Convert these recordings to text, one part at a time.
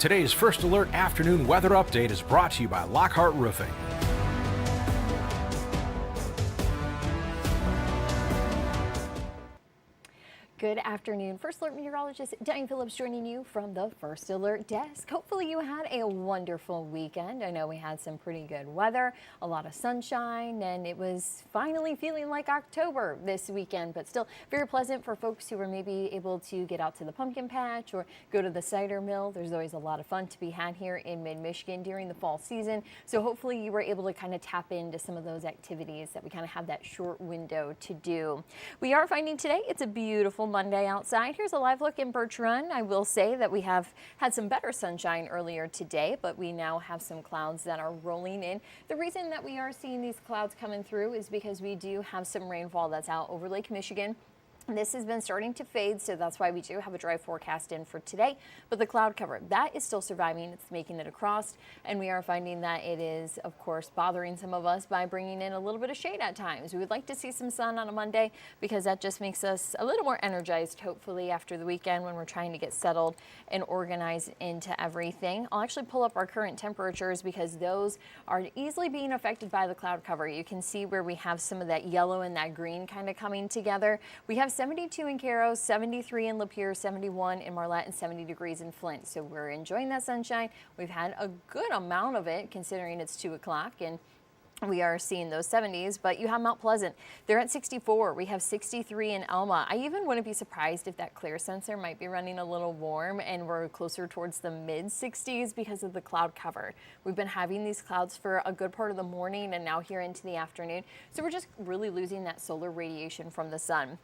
Today's First Alert afternoon weather update is brought to you by Lockhart Roofing. Good afternoon. First Alert meteorologist Diane Phillips joining you from the First Alert desk. Hopefully you had a wonderful weekend. I know we had some pretty good weather, a lot of sunshine, and it was finally feeling like October this weekend, but still very pleasant for folks who were maybe able to get out to the pumpkin patch or go to the cider mill. There's always a lot of fun to be had here in mid-Michigan during the fall season. So hopefully you were able to kind of tap into some of those activities that we kind of have that short window to do. We are finding today it's a beautiful Monday outside. Here's a live look in Birch Run. I will say that we have had some better sunshine earlier today, but we now have some clouds that are rolling in. The reason that we are seeing these clouds coming through is because we do have some rainfall that's out over Lake Michigan. This has been starting to fade, so that's why we do have a dry forecast in for today. But the cloud cover, that is still surviving. It's making it across, and we are finding that it is, of course, bothering some of us by bringing in a little bit of shade at times. We would like to see some sun on a Monday because that just makes us a little more energized, hopefully, after the weekend when we're trying to get settled and organized into everything. I'll actually pull up our current temperatures because those are easily being affected by the cloud cover. You can see where we have some of that yellow and that green kind of coming together. We have 72 in Cairo, 73 in Lapeer, 71 in Marlette, and 70 degrees in Flint. So we're enjoying that sunshine. We've had a good amount of it considering it's 2 o'clock and we are seeing those 70s, but you have Mount Pleasant. They're at 64. We have 63 in Alma. I even wouldn't be surprised if that clear sensor might be running a little warm and we're closer towards the mid 60s because of the cloud cover. We've been having these clouds for a good part of the morning and now here into the afternoon. So we're just really losing that solar radiation from the sun.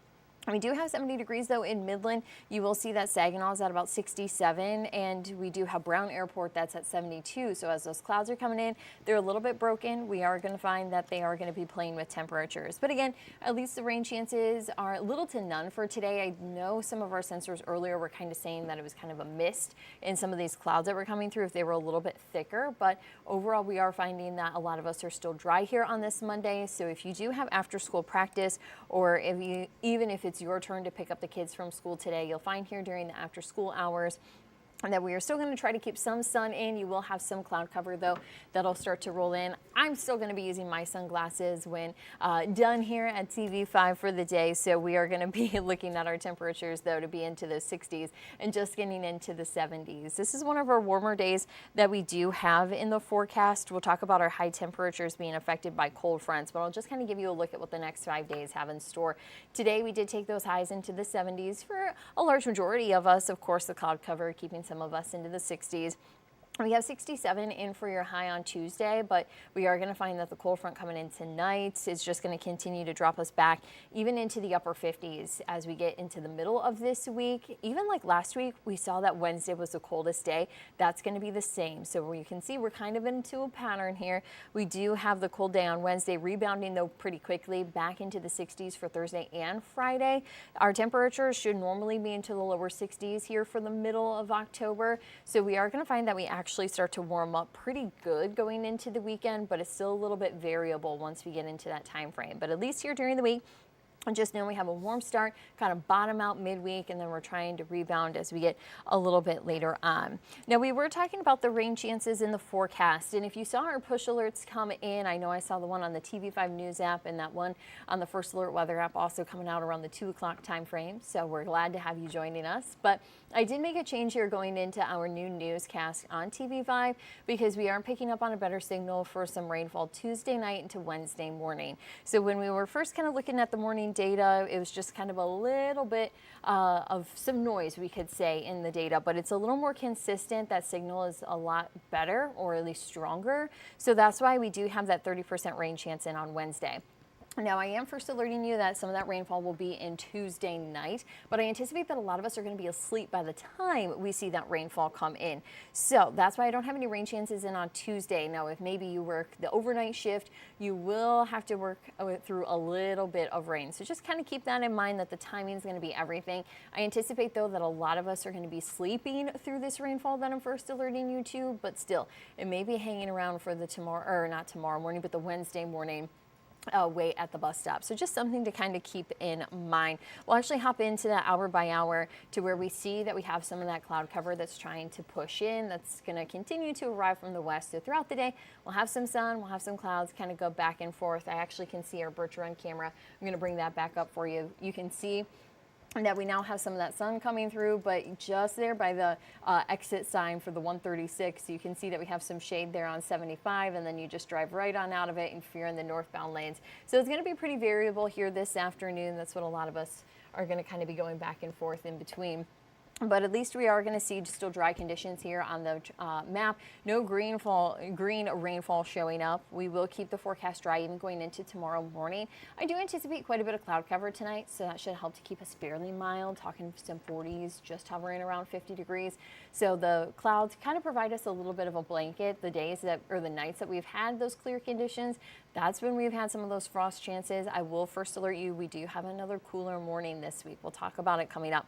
We do have 70 degrees though in Midland. You will see that Saginaw is at about 67 and we do have Brown Airport that's at 72. So as those clouds are coming in, they're a little bit broken. We are going to find that they are going to be playing with temperatures. But again, at least the rain chances are little to none for today. I know some of our sensors earlier were kind of saying that it was kind of a mist in some of these clouds that were coming through if they were a little bit thicker. But overall, we are finding that a lot of us are still dry here on this Monday. So if you do have after school practice or even if it's your turn to pick up the kids from school today, you'll find here during the after school hours and that we are still going to try to keep some sun in. You will have some cloud cover though that'll start to roll in. I'm still going to be using my sunglasses when done here at TV5 for the day. So we are going to be looking at our temperatures though to be into the 60s and just getting into the 70s. This is one of our warmer days that we do have in the forecast. We'll talk about our high temperatures being affected by cold fronts, but I'll just kind of give you a look at what the next 5 days have in store. Today we did take those highs into the 70s for a large majority of us. Of course, the cloud cover keeping some of us into the 60s. We have 67 in for your high on Tuesday, but we are going to find that the cold front coming in tonight is just going to continue to drop us back even into the upper 50s as we get into the middle of this week. Even like last week, we saw that Wednesday was the coldest day. That's going to be the same. So you can see we're kind of into a pattern here. We do have the cold day on Wednesday, rebounding though pretty quickly back into the 60s for Thursday and Friday. Our temperatures should normally be into the lower 60s here for the middle of October. So we are going to find that we actually start to warm up pretty good going into the weekend, but it's still a little bit variable once we get into that time frame. But at least here during the week, and just know we have a warm start, kind of bottom out midweek, and then we're trying to rebound as we get a little bit later on. Now, we were talking about the rain chances in the forecast, and if you saw our push alerts come in, I know I saw the one on the TV5 News app and that one on the First Alert Weather app also coming out around the 2 o'clock time frame, so we're glad to have you joining us. But I did make a change here going into our new newscast on TV5 because we are picking up on a better signal for some rainfall Tuesday night into Wednesday morning. So when we were first kind of looking at the morning data, it was just kind of a little bit of some noise, we could say, in the data, but it's a little more consistent. That signal is a lot better, or at least stronger. So that's why we do have that 30% rain chance in on Wednesday. Now, I am first alerting you that some of that rainfall will be in Tuesday night, but I anticipate that a lot of us are going to be asleep by the time we see that rainfall come in. So that's why I don't have any rain chances in on Tuesday. Now, if maybe you work the overnight shift, you will have to work through a little bit of rain. So just kind of keep that in mind that the timing is going to be everything. I anticipate, though, that a lot of us are going to be sleeping through this rainfall that I'm first alerting you to, but still, it may be hanging around for the tomorrow, or not tomorrow morning, but the Wednesday morning. wait at the bus stop. So just something to kind of keep in mind. We'll actually hop into that hour by hour to where we see that we have some of that cloud cover that's trying to push in. That's going to continue to arrive from the west. So throughout the day, we'll have some sun, we'll have some clouds kind of go back and forth. I actually can see our Birch Run camera. I'm going to bring that back up for you. You can see that we now have some of that sun coming through, but just there by the exit sign for the 136, you can see that we have some shade there on 75, and then you just drive right on out of it if you're in the northbound lanes. So it's going to be pretty variable here this afternoon. That's what a lot of us are going to kind of be going back and forth in between. But at least we are going to see still dry conditions here on the map. No green rainfall showing up. We will keep the forecast dry even going into tomorrow morning. I do anticipate quite a bit of cloud cover tonight, so that should help to keep us fairly mild, talking some 40s, just hovering around 50 degrees. So the clouds kind of provide us a little bit of a blanket. The days that, or the nights that we've had those clear conditions, that's when we've had some of those frost chances. I will first alert you, we do have another cooler morning this week. We'll talk about it coming up.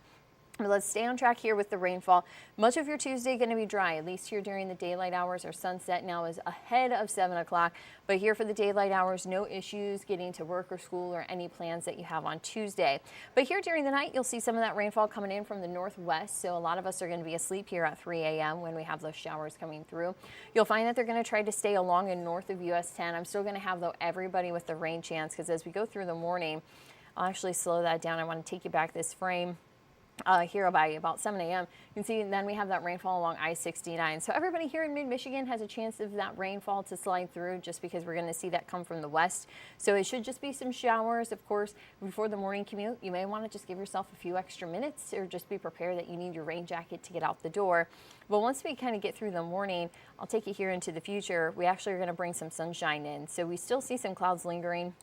But let's stay on track here with the rainfall. Much of your Tuesday going to be dry, at least here during the daylight hours. Our sunset now is ahead of 7 o'clock. But here for the daylight hours, no issues getting to work or school or any plans that you have on Tuesday. But here during the night, you'll see some of that rainfall coming in from the northwest. So a lot of us are going to be asleep here at 3 a.m. when we have those showers coming through. You'll find that they're going to try to stay along and north of US 10. I'm still going to have, though, everybody with the rain chance, because as we go through the morning, I'll actually slow that down. I want to take you back this frame. Here by about 7 a.m. You can see then we have that rainfall along I-69. So everybody here in mid-Michigan has a chance of that rainfall to slide through, just because we're going to see that come from the west. So it should just be some showers. Of course, before the morning commute, you may want to just give yourself a few extra minutes, or just be prepared that you need your rain jacket to get out the door. But once we kind of get through the morning, I'll take you here into the future. We actually are going to bring some sunshine in. So we still see some clouds lingering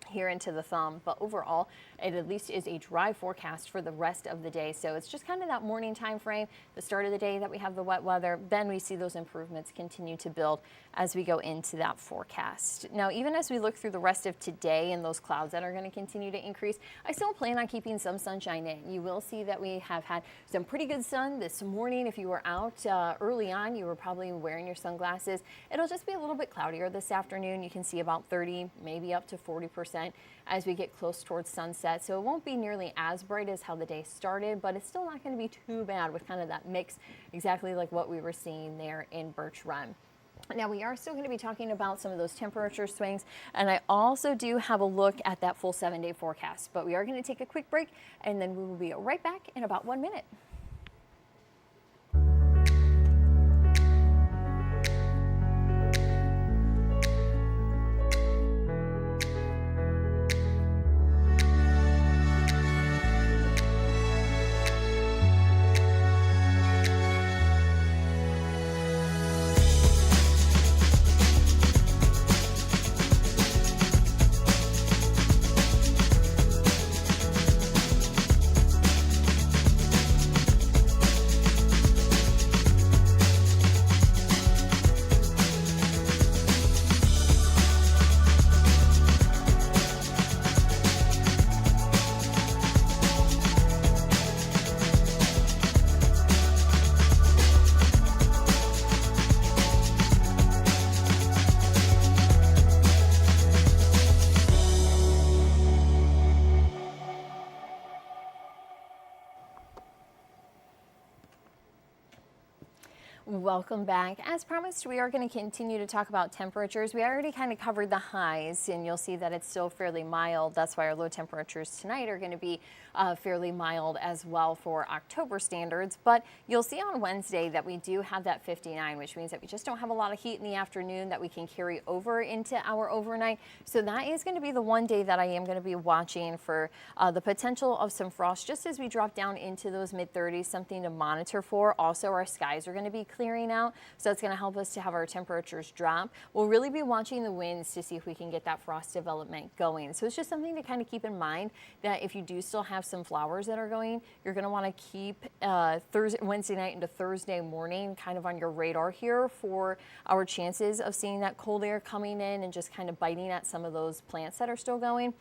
here into the thumb, but overall it at least is a dry forecast for the rest of the day. So it's just kind of that morning time frame, the start of the day, that we have the wet weather. Then we see those improvements continue to build as we go into that forecast. Now, even as we look through the rest of today and those clouds that are going to continue to increase, I still plan on keeping some sunshine in. You will see that we have had some pretty good sun this morning. If you were out early on, you were probably wearing your sunglasses. It'll just be a little bit cloudier this afternoon. You can see about 30, maybe up to 40% as we get close towards sunset. So it won't be nearly as bright as how the day started, but it's still not going to be too bad with kind of that mix, exactly like what we were seeing there in Birch Run. Now, we are still going to be talking about some of those temperature swings, and I also do have a look at that full 7-day forecast. But we are going to take a quick break, and then we will be right back in about 1 minute. Welcome back. As promised, we are going to continue to talk about temperatures. We already kind of covered the highs, and you'll see that it's still fairly mild. That's why our low temperatures tonight are going to be fairly mild as well for October standards. But you'll see on Wednesday that we do have that 59, which means that we just don't have a lot of heat in the afternoon that we can carry over into our overnight. So that is going to be the one day that I am going to be watching for the potential of some frost just as we drop down into those mid-30s, something to monitor for. Also, our skies are going to be clearing out, so it's going to help us to have our temperatures drop. We'll really be watching the winds to see if we can get that frost development going. So it's just something to kind of keep in mind, that if you do still have some flowers that are going, you're going to want to keep Wednesday night into Thursday morning kind of on your radar here for our chances of seeing that cold air coming in and just kind of biting at some of those plants that are still going.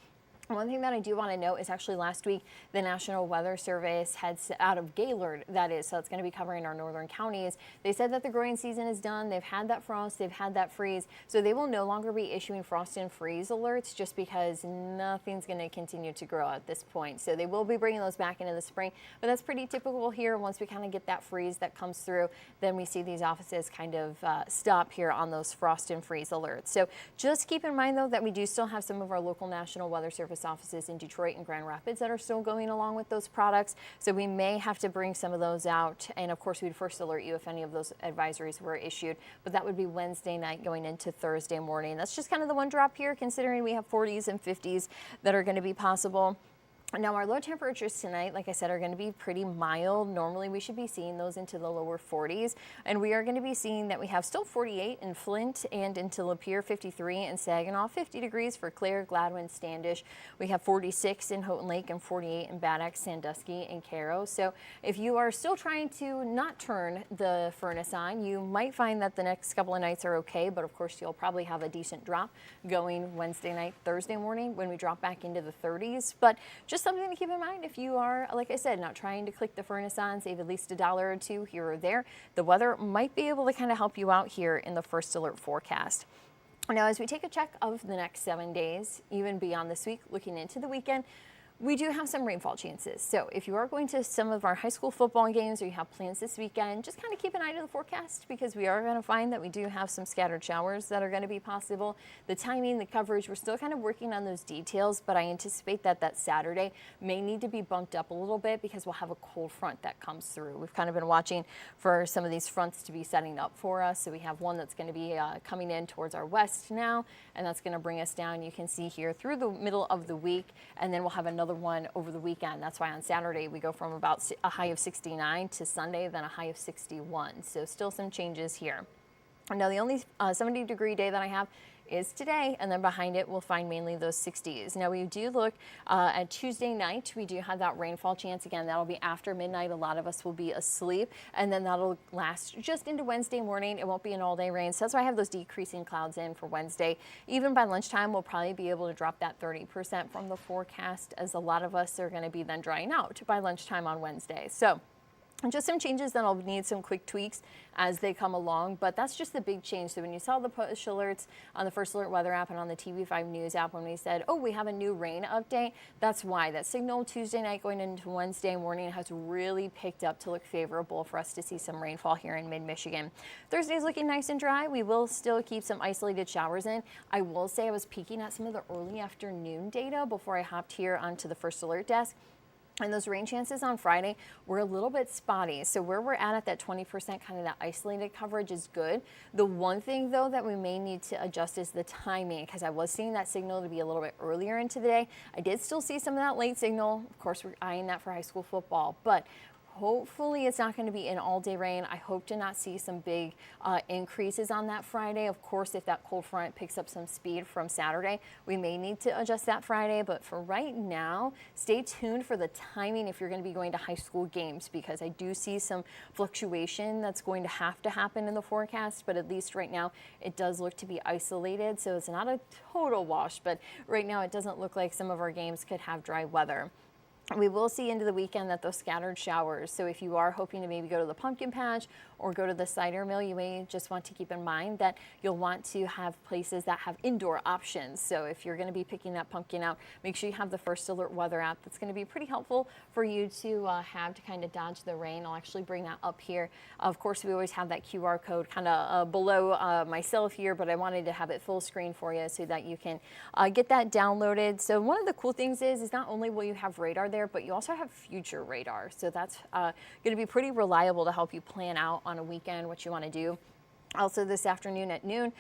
One thing that I do want to note is actually last week, the National Weather Service had out of Gaylord, that is, so it's going to be covering our northern counties. They said that the growing season is done. They've had that frost, they've had that freeze, so they will no longer be issuing frost and freeze alerts just because nothing's going to continue to grow at this point. So they will be bringing those back into the spring, but that's pretty typical here. Once we kind of get that freeze that comes through, then we see these offices kind of stop here on those frost and freeze alerts. So just keep in mind, though, that we do still have some of our local National Weather Service offices in Detroit and Grand Rapids that are still going along with those products. So we may have to bring some of those out. And of course, we'd first alert you if any of those advisories were issued. But that would be Wednesday night going into Thursday morning. That's just kind of the one drop here, considering we have 40s and 50s that are going to be possible. Now, our low temperatures tonight, like I said, are going to be pretty mild. Normally, we should be seeing those into the lower 40s. And we are going to be seeing that we have still 48 in Flint and into Lapeer, 53 in Saginaw, 50 degrees for Clare, Gladwin, Standish. We have 46 in Houghton Lake and 48 in Bad Axe, Sandusky, and Caro. So if you are still trying to not turn the furnace on, you might find that the next couple of nights are okay. But of course, you'll probably have a decent drop going Wednesday night, Thursday morning when we drop back into the 30s. But just something to keep in mind if you are, like I said, not trying to click the furnace on, save at least $1 or $2 here or there. The weather might be able to kind of help you out here in the first alert forecast. Now, as we take a check of the next 7 days, even beyond this week, looking into the weekend, we do have some rainfall chances. So if you are going to some of our high school football games or you have plans this weekend, just kind of keep an eye to the forecast because we are going to find that we do have some scattered showers that are going to be possible. The timing, the coverage, we're still kind of working on those details, but I anticipate that that Saturday may need to be bumped up a little bit because we'll have a cold front that comes through. We've kind of been watching for some of these fronts to be setting up for us. So we have one that's going to be coming in towards our west now, and that's going to bring us down, you can see here, through the middle of the week, and then we'll have another one over the weekend. That's why on Saturday we go from about a high of 69 to Sunday, then a high of 61. So still some changes here. Now the only 70-degree day that I have is today, and then behind it we'll find mainly those 60s. Now we do look at Tuesday night. We do have that rainfall chance again. That'll be after midnight. A lot of us will be asleep, and then that'll last just into Wednesday morning. It won't be an all-day rain, so that's why I have those decreasing clouds in for Wednesday. Even by lunchtime, we'll probably be able to drop that 30% from the forecast, as a lot of us are going to be then drying out by lunchtime on Wednesday. So just some changes that I'll need some quick tweaks as they come along, but that's just the big change. So when you saw the push alerts on the First Alert Weather app and on the TV5 News app when we said, oh, we have a new rain update, that's why. That signal Tuesday night going into Wednesday morning has really picked up to look favorable for us to see some rainfall here in mid-Michigan. Thursday's looking nice and dry. We will still keep some isolated showers in. I will say I was peeking at some of the early afternoon data before I hopped here onto the First Alert desk. And those rain chances on Friday were a little bit spotty. So where we're at that 20%, kind of that isolated coverage is good. The one thing, though, that we may need to adjust is the timing, because I was seeing that signal to be a little bit earlier into the day. I did still see some of that late signal. Of course, we're eyeing that for high school football, but hopefully it's not going to be an all-day rain. I hope to not see some big increases on that Friday. Of course, if that cold front picks up some speed from Saturday, we may need to adjust that Friday. But for right now, stay tuned for the timing if you're going to be going to high school games, because I do see some fluctuation that's going to have to happen in the forecast. But at least right now, it does look to be isolated. So it's not a total wash, but right now it doesn't look like some of our games could have dry weather. We will see into the weekend that those scattered showers. So if you are hoping to maybe go to the pumpkin patch or go to the cider mill, you may just want to keep in mind that you'll want to have places that have indoor options. So if you're going to be picking that pumpkin out, make sure you have the First Alert Weather app. That's going to be pretty helpful for you to have to kind of dodge the rain. I'll actually bring that up here. Of course, we always have that QR code kind of below myself here, but I wanted to have it full screen for you so that you can get that downloaded. So one of the cool things is not only will you have radar there, but you also have future radar. So that's going to be pretty reliable to help you plan out on a weekend what you want to do. Also this afternoon at noon,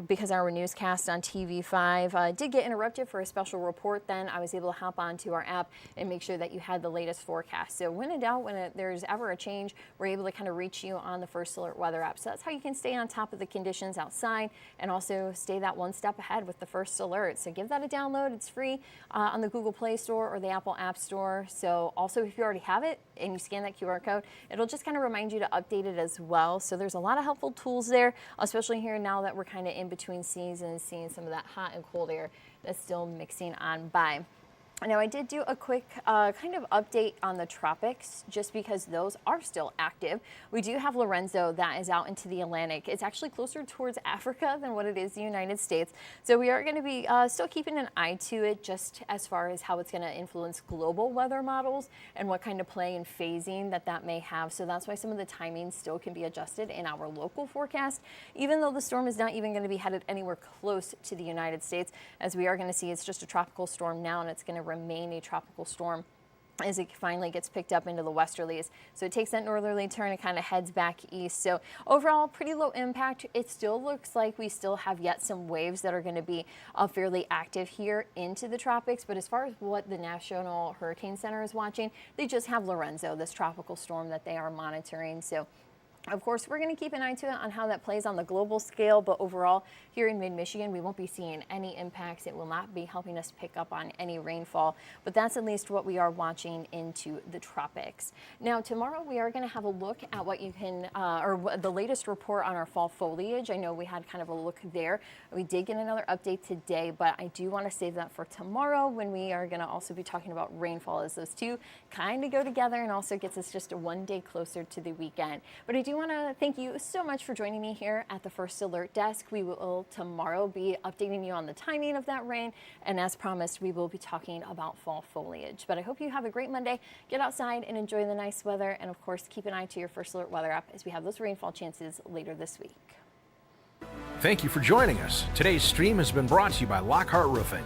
because our newscast on TV5 did get interrupted for a special report, then I was able to hop onto our app and make sure that you had the latest forecast. So when in doubt, when there's ever a change, we're able to kind of reach you on the First Alert Weather app. So that's how you can stay on top of the conditions outside and also stay that one step ahead with the First Alert. So give that a download. It's free on the Google Play Store or the Apple App Store. So also if you already have it, and you scan that QR code, it'll just kind of remind you to update it as well. So there's a lot of helpful tools there, especially here now that we're kind of in between seasons, seeing some of that hot and cold air that's still mixing on by. Now, I did do a quick kind of update on the tropics just because those are still active. We do have Lorenzo that is out into the Atlantic. It's actually closer towards Africa than what it is the United States. So we are going to be still keeping an eye to it just as far as how it's going to influence global weather models and what kind of play and phasing that may have. So that's why some of the timing still can be adjusted in our local forecast, even though the storm is not even going to be headed anywhere close to the United States. As we are going to see, it's just a tropical storm now, and it's going to remain a tropical storm as it finally gets picked up into the westerlies. So it takes that northerly turn and kind of heads back east. So overall, pretty low impact. It still looks like we still have yet some waves that are going to be fairly active here into the tropics. But as far as what the National Hurricane Center is watching, they just have Lorenzo, this tropical storm that they are monitoring. So of course, we're going to keep an eye to it on how that plays on the global scale, but overall, here in mid-Michigan, we won't be seeing any impacts. It will not be helping us pick up on any rainfall, but that's at least what we are watching into the tropics. Now, tomorrow, we are going to have a look at what you can, the latest report on our fall foliage. I know we had kind of a look there. We did get another update today, but I do want to save that for tomorrow when we are going to also be talking about rainfall, as those two kind of go together and also gets us just one day closer to the weekend. But I do want to thank you so much for joining me here at the First Alert Desk. We will tomorrow be updating you on the timing of that rain, and as promised, we will be talking about fall foliage. But I hope you have a great Monday. Get outside and enjoy the nice weather, and of course, keep an eye to your First Alert weather app as we have those rainfall chances later this week. Thank you for joining us. Today's stream has been brought to you by Lockhart Roofing.